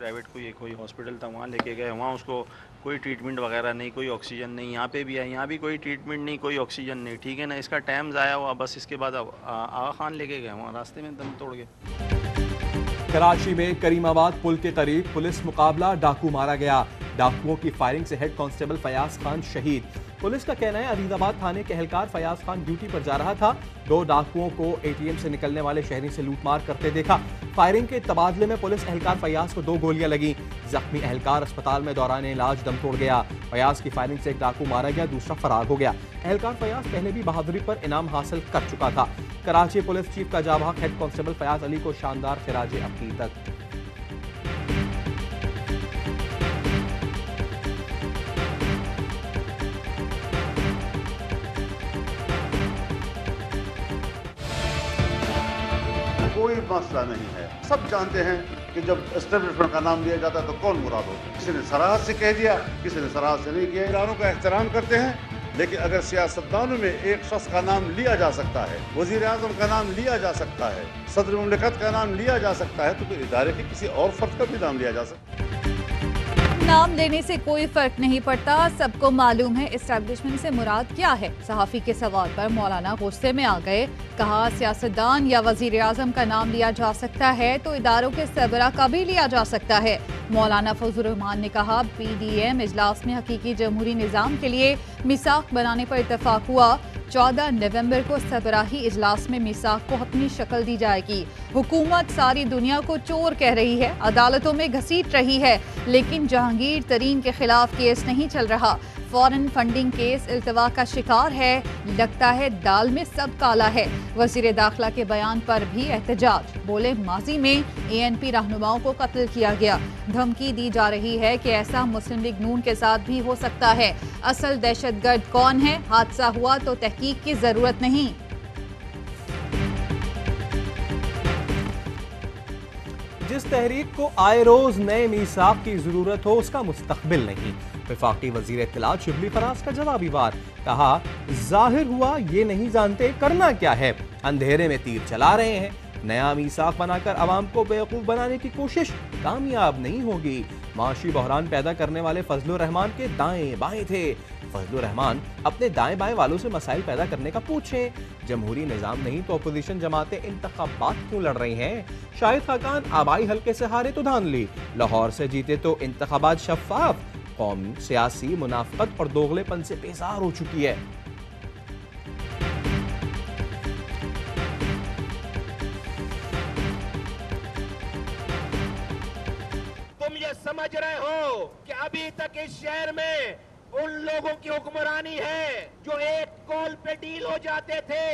Private कोई hospital था, वहाँ लेके गए। वहाँ उसको कोई ट्रीटमेंट वगैरह नहीं, कोई ऑक्सीजन नहीं। यहाँ पे भी है, यहाँ भी कोई ट्रीटमेंट नहीं, कोई ऑक्सीजन नहीं। ठीक है ना, इसका टाइम ज़ाया हुआ। बस इसके बाद अब आगा खान लेके गए, वहाँ रास्ते में दम तोड़ गए। कराची में करीमाबाद पुल के करीब पुलिस मुकाबला, डाकू मारा गया। डाकुओं की फायरिंग से हेड कांस्टेबल फयाज खान शहीद। पुलिस का कहना है अजीजाबाद थाने के एहलकार फयाज खान ड्यूटी पर जा रहा था। 2 डाकुओं को एटीएम से निकलने वाले शहरी से लूटमार करते देखा। फायरिंग के तबादले में पुलिस एहलकार फयाज को 2 गोलियां लगी। जख्मी एहलकार अस्पताल में दौरान इलाज दम तोड़ गया। फयाज की फायरिंग से एक डाकू मारा गया, दूसरा फरार हो गया। एहलकार फयाज पहले भी बहादुरी पर इनाम हासिल कर चुका था। कराची पुलिस चीफ का जाबाक हेड कांस्टेबल फयाज अली को शानदार खिराज अकीदत। कोई मसला नहीं है। सब जानते हैं कि जब एस्टेब्लिशमेंट का नाम लिया जाता है तो कौन मुराद होता है। किसी ने सराहत से कह दिया, किसी ने सराहत से नहीं किया। इदारों का एहतराम करते हैं, लेकिन अगर सियासतदानों में एक शख्स का नाम लिया जा सकता है, वजीर आजम का नाम लिया जा सकता है, सदर मुमलिकत का नाम लिया जा सकता है, तो फिर इदारे के किसी और फर्द का भी नाम लिया जा सकता है। नाम लेने से कोई फर्क नहीं पड़ता, सबको मालूम है एस्टेब्लिशमेंट से मुराद क्या है। सहाफी के सवाल पर मौलाना गुस्से में आ गए। कहा सियासतदान या वजीर आजम का नाम लिया जा सकता है तो इदारों के सरबरा का भी लिया जा सकता है। मौलाना फजल रहमान ने कहा PDM इजलास में हकीकी जमहूरी निज़ाम के लिए मिसाक बनाने पर इत्तफाक हुआ। 14 नवंबर को सरबराही इजलास में मिसाक को अपनी शक्ल दी जाएगी। हुकूमत सारी दुनिया को चोर कह रही है, अदालतों में घसीट रही है, लेकिन जहांगीर तरीन के खिलाफ केस नहीं चल रहा। फॉरेन फंडिंग केस इल्तवा का शिकार है। लगता है दाल में सब काला है। वजीर दाखिला के बयान पर भी एहतजाज। बोले माजी में ANP रहनुमाओं को कत्ल किया गया। धमकी दी जा रही है कि ऐसा मुस्लिम लीग नून के साथ भी हो सकता है। असल दहशतगर्द कौन है? हादसा हुआ तो तहकीक की जरूरत नहीं। जिस तहरीक को आए रोज नए मीसाक की जरूरत हो उसका मुस्तकबिल नहीं। वफाकी वजीर इत्तलात शिबली फराज का जवाबी वार। कहा जाहिर हुआ ये नहीं जानते करना क्या है, अंधेरे में तीर चला रहे हैं। नया मीसाक बनाकर अवाम को बेवकूफ बनाने की कोशिश कामयाब नहीं होगी। माशी बहरान पैदा करने वाले फजलुर रहमान के दाएं बाएं थे। फजलुर रहमान अपने दाएं बाएं वालों से मसाइल पैदा करने का पूछें। जमहूरी निजाम नहीं तो अपोजिशन जमातें इंतखाबात क्यों लड़ रही हैं? शाहिद खाकान आबाई हल्के से हारे तो धांधली, लाहौर से जीते तो इंतखाबात शफाफ। कौम सियासी मुनाफकत और दोगलेपन से बेजार हो चुकी है। तुम ये समझ रहे हो कि अभी तक इस शहर में उन लोगों की हुक्मरानी है जो एक कॉल पे डील हो जाते थे,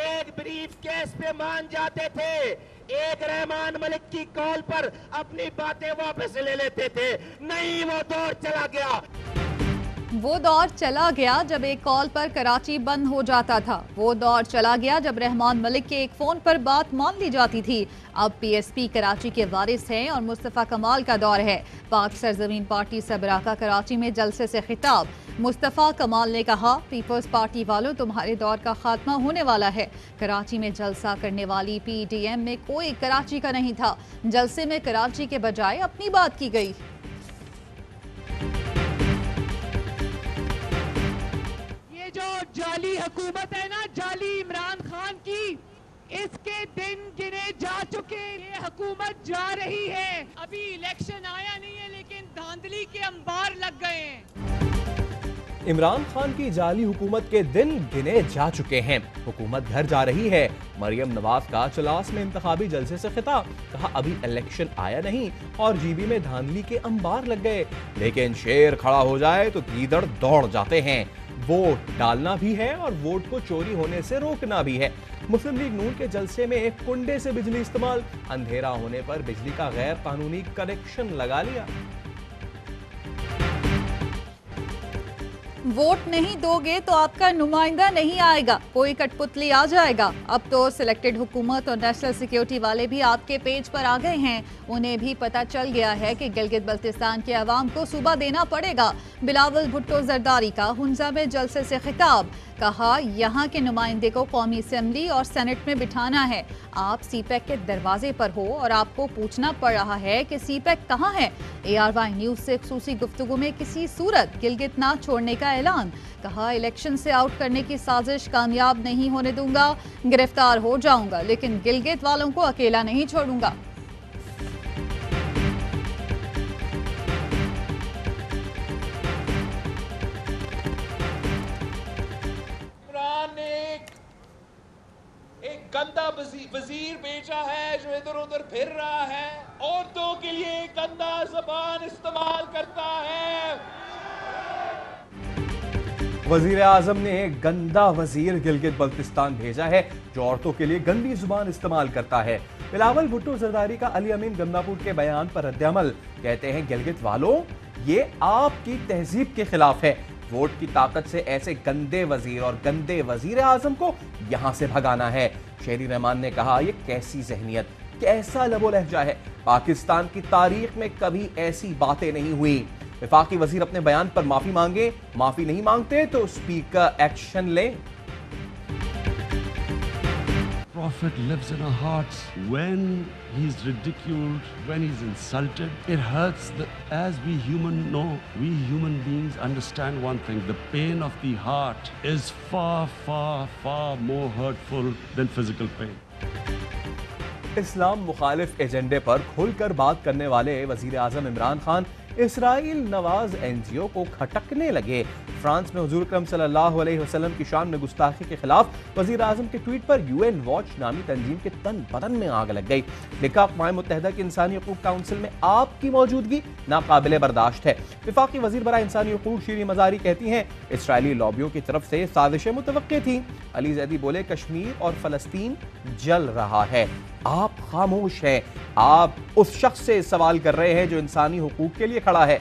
एक ब्रीफ केस पे मान जाते थे, एक रहमान मलिक की कॉल पर अपनी बातें वापस ले लेते थे। नहीं, वो दौर चला गया। वो दौर चला गया जब एक कॉल पर कराची बंद हो जाता था। वो दौर चला गया जब रहमान मलिक के एक फोन पर बात मान ली जाती थी। अब PSP कराची के वारिस हैं और मुस्तफ़ा कमाल का दौर है। पाक सरजमीन पार्टी सबरा का कराची में जलसे से खिताब। मुस्तफ़ा कमाल ने कहा पीपल्स पार्टी वालों तुम्हारे दौर का खात्मा होने वाला है। कराची में जलसा करने वाली PDM में कोई कराची का नहीं था। जलसे में कराची के बजाय अपनी बात की गई। जो जाली हुकूमत है ना, जाली इमरान खान की, इसके दिन गिने जा चुके। ये हुकूमत जा रही है, अभी इलेक्शन आया नहीं है लेकिन धांधली के अंबार लग गए हैं। इमरान खान की जाली हुकूमत के दिन गिने जा चुके हैं। हुकूमत घर जा रही है। मरियम नवाज का चलास में इंतखाबी जलसे से खिताब। कहा अभी इलेक्शन आया नहीं और GB में धांधली के अंबार लग गए, लेकिन शेर खड़ा हो जाए तो गीदड़ दौड़ जाते हैं। वोट डालना भी है और वोट को चोरी होने से रोकना भी है। मुस्लिम लीग नून के जलसे में एक कुंडे से बिजली इस्तेमाल, अंधेरा होने पर बिजली का गैर कानूनी कनेक्शन लगा लिया। वोट नहीं दोगे तो आपका नुमाइंदा नहीं आएगा, कोई कठपुतली आ जाएगा। अब तो सिलेक्टेड हुकूमत और नेशनल सिक्योरिटी वाले भी आपके पेज पर आ गए हैं। उन्हें भी पता चल गया है कि गिलगित बल्तिस्तान के अवाम को सूबा देना पड़ेगा। बिलावल भुट्टो जरदारी का हुंजा में जलसे से खिताब, कहा यहाँ के नुमाइंदे को कौमी असेंबली और सेनेट में बिठाना है। आप सीपैक के दरवाजे पर हो और आपको पूछना पड़ रहा है कि सीपैक कहाँ है। ARY न्यूज से खुसूसी गुफ्तगू में किसी सूरत गिलगित ना छोड़ने का ऐलान, कहा इलेक्शन से आउट करने की साजिश कामयाब नहीं होने दूंगा, गिरफ्तार हो जाऊंगा लेकिन गिलगित वालों को अकेला नहीं छोड़ूंगा। एक गंदा वजीर भेजा है जो इधर उधर फिर रहा है, औरतों के लिए गंदा ज़बान इस्तेमाल करता है। वजीर आजम ने एक गंदा वजीर गिलगित बल्तिस्तान भेजा है जो औरतों के लिए गंदी जुबान इस्तेमाल करता है। बिलावल भुट्टो जरदारी का अली अमीन गंदापुर के बयान पर रद्द-ए-अमल, कहते हैं गिलगित वालों ये आपकी तहजीब के खिलाफ है। वोट की ताकत से ऐसे गंदे वजीर और गंदे वजीर आजम को यहां से भगाना है। शहरी रहमान ने कहा यह कैसी जहनियत, कैसा लबो लहजा है, पाकिस्तान की तारीख में कभी ऐसी बातें नहीं हुई। वफाकी वजीर अपने बयान पर माफी मांगे, माफी नहीं मांगते तो स्पीकर एक्शन ले। Prophet lives in our hearts. When he's ridiculed, when he's insulted, it hurts. As we human know, we human beings understand one thing: the pain of the heart is far, far, far more hurtful than physical pain. इस्लाम मुखालिफ एजेंडे पर खुलकर बात करने वाले वजीर आजम Imran Khan Israel Nawaz NGO को खटकने लगे। फ्रांस में हुजूर अकरम सल्लल्लाहु अलैहि वसल्लम की शान में गुस्ताखी के खिलाफ वजीर आजम के ट्वीट पर UN वॉच नामी तंजीम के तन बदन में आग लग गई। लिखा अक़वाम मुत्तहिदा की इंसानी हकूक़ काउंसिल में आपकी मौजूदगी नाकाबिले बर्दाश्त है। वफाकी वजीर बरा इंसानी हकूक़ शीरी मज़ारी कहती हैं इसराइली लॉबियों की तरफ से साजिशें मुतवक्के थी। अली जैदी बोले कश्मीर और फलस्तीन जल रहा है, आप खामोश हैं, आप उस शख्स से सवाल कर रहे हैं जो इंसानी हुकूक के लिए खड़ा है।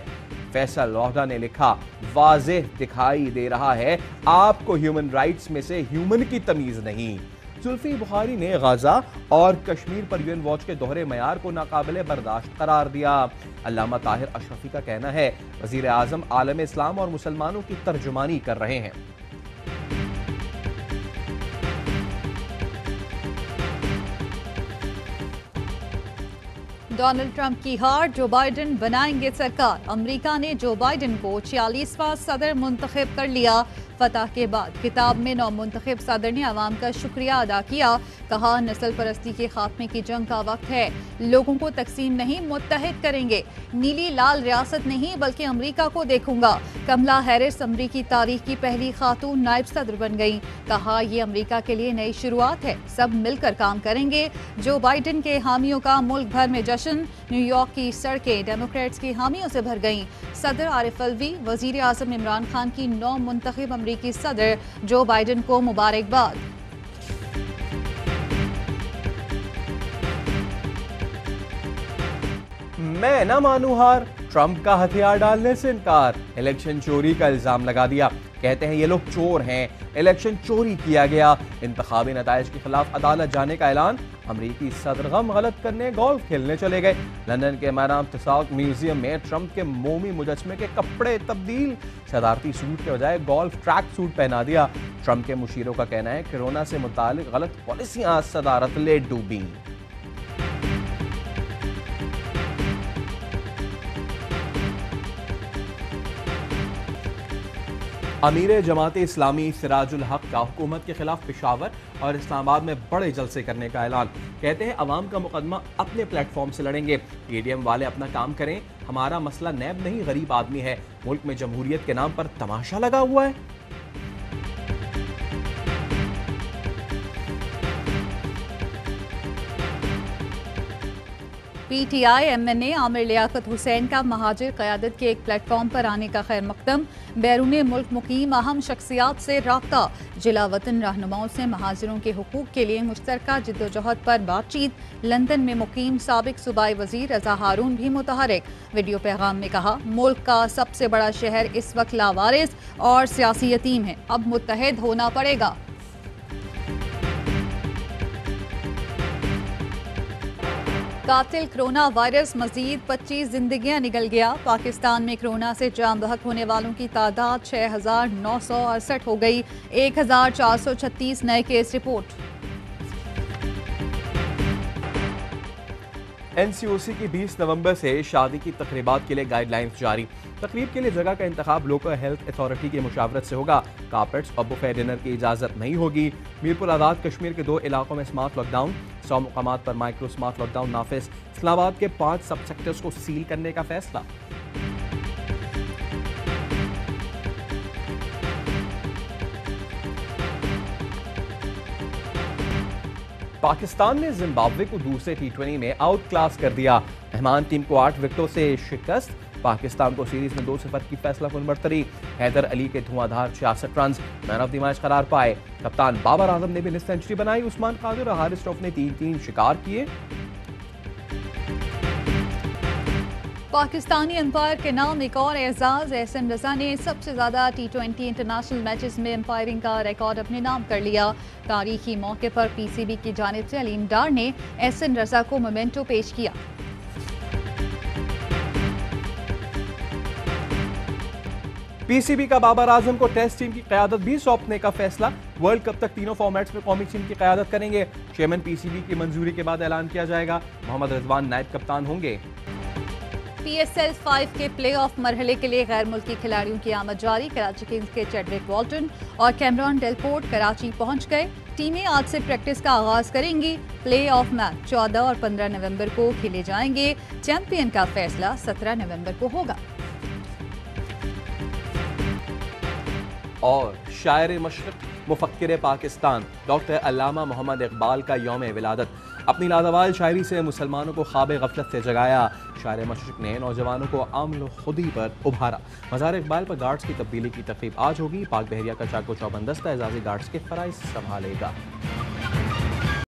फैसल लोहदा ने लिखा वाज़ेह दिखाई दे रहा है आपको ह्यूमन राइट्स में से ह्यूमन की तमीज नहीं। जुल्फी बुखारी ने गाजा और कश्मीर पर UN वॉच के दोहरे मयार को नाकाबिले बर्दाश्त करार दिया। अल्लामा ताहिर अशरफी का कहना है वजीर आजम आलम इस्लाम और मुसलमानों की तर्जुमानी कर रहे हैं। डोनाल्ड ट्रंप की हार, जो बाइडेन बनाएंगे सरकार। अमेरिका ने जो बाइडेन को 46वां सदर मुंतखब कर लिया। फतह के बाद किताब में नौमुंतखब सदर ने अवाम का शुक्रिया अदा किया, कहा नस्ल परस्ती के खात्मे की जंग का वक्त है, लोगों को तकसीम नहीं मुत्तहिद करेंगे, नीली लाल रियासत नहीं बल्कि अमेरिका को देखूंगा। कमला हैरिस अमेरिकी तारीख की पहली खातून नायब सदर बन गई, कहा यह अमेरिका के लिए नई शुरुआत है, सब मिलकर काम करेंगे। जो बाइडेन के हामियों का मुल्क भर में जश्न, न्यूयॉर्क की सड़कें डेमोक्रेट्स की हामियों से भर गईं। सदर आरिफ अलवी, वजीर आजम इमरान खान की नौ मुंतखब अमेरिकी सदर जो बाइडेन को मुबारकबाद। मैं ना मानू हार, ट्रंप का हथियार डालने से इनकार, इलेक्शन चोरी का इल्जाम लगा दिया। कहते हैं ये लोग चोर हैं, इलेक्शन चोरी किया गया। इंतखाबी नताइज के खिलाफ अदालत जाने का ऐलान। अमरीकी सदर गम गलत करने गोल्फ खेलने चले गए। लंदन के मैदान तुसाक म्यूजियम में ट्रंप के मोमी मुजस्मे के कपड़े तब्दील, सदारती सूट के बजाय गोल्फ ट्रैक सूट पहना दिया। ट्रंप के मुशीरों का कहना है कोरोना से मुतालिक गलत पॉलिसियां सदारत ले डूबी। अमीर जमात इस्लामी सिराजुल हक का हुकूमत के खिलाफ पेशावर और इस्लामाबाद में बड़े जलसे करने का ऐलान। कहते हैं अवाम का मुकदमा अपने प्लेटफॉर्म से लड़ेंगे, PDM वाले अपना काम करें, हमारा मसला नैब नहीं गरीब आदमी है, मुल्क में जमहूरियत के नाम पर तमाशा लगा हुआ है। PTI MNA आमिर लियाकत हुसैन का महाजिर क़यादत के एक प्लेटफॉर्म पर आने का खैर मकदम। बैरून मुल्क मुकीम अहम शख्सियात से राब्ता। जिला वतन रहनुमाओं से महाजिरों के हुकूक के लिए मुश्तरका जिद्दोजहद पर बातचीत। लंदन में मुकीम साबिक सूबाई वजीर रजा हारून भी मुतहरिक। वीडियो पैगाम में कहा, मुल्क का सबसे बड़ा शहर इस वक्त लावारिस और सियासी यतीम है, अब मुत्तहिद होना पड़ेगा। कातिल कोरोना वायरस मजीद 25 जिंदगियां निगल गया। पाकिस्तान में कोरोना से जान बहक होने वालों की तादाद 6,968 हो गई। 1,436 नए केस रिपोर्ट। NCOC की 20 नवंबर से शादी की तकरीबात के लिए गाइडलाइंस जारी। तकरीब के लिए जगह का इंतखाब लोकल हेल्थ अथॉरिटी की मुशावरत से होगा। कार्पेट्स और बुफे डिनर की इजाज़त नहीं होगी। मीरपुर आज़ाद कश्मीर के 2 इलाकों में स्मार्ट लॉकडाउन। 100 मुकामात पर माइक्रो स्मार्ट लॉकडाउन नाफिज। इस्लामाबाद के 5 सब सेक्टर्स को सील करने का फैसला। पाकिस्तान ने जिम्बाब्वे को दूसरे T20 में आउट क्लास कर दिया। मेहमान टीम को 8 विकेटों से शिकस्त। पाकिस्तान को सीरीज में 2-0 की फैसला कुन बरतरी। हैदर अली के धुआंधार 66 run man of the match करार पाए। कप्तान बाबर आजम ने भी निस्फ सेंचुरी बनाई। उस्मान कादिर और हारिस रऊफ ने 3-3 शिकार किए। पाकिस्तानी अंपायर के नाम एक और एजाज। एहसन रजा ने सबसे ज्यादा T20 इंटरनेशनल मैचेस में अंपायरिंग का रिकॉर्ड अपने नाम कर लिया। तारीखी मौके पर PCB की जानिब से अलीम डार ने एहसन रजा को मोमेंटो पेश किया। PCB का बाबर आजम को टेस्ट टीम की क़यादत भी सौंपने का फैसला। वर्ल्ड कप तक तीनों फॉर्मेट्स में कौमी टीम की क़यादत करेंगे। चेयरमैन PCB की मंजूरी के बाद ऐलान किया जाएगा। मोहम्मद रिजवान नायब कप्तान होंगे। PSL 5 के प्ले ऑफ मरहले के लिए गैर मुल्की खिलाड़ियों की आमद जारी। कराची किंग्स के चैडविक वॉल्टन और कैमरॉन डेलपोर्ट कराची पहुंच गए। टीमें आज से प्रैक्टिस का आगाज करेंगी। प्ले ऑफ मैच 14 और 15 नवंबर को खेले जाएंगे। चैंपियन का फैसला 17 नवंबर को होगा। और शायर मशरक़ मुफक्किर पाकिस्तान डॉक्टर अल्लामा मोहम्मद इकबाल का यौम विलादत। अपनी लाजवाल शायरी से मुसलमानों को ख्वाब गफलत से जगाया। शायर मशरक़ ने नौजवानों को अमल खुदी पर उभारा। मज़ार इकबाल पर गार्ड्स की तब्दीली की तकरीब आज होगी। पाक बहरिया का चाको चौबंदस्ता एजाज़ी गार्ड्स के फ़राइज़ संभालेगा।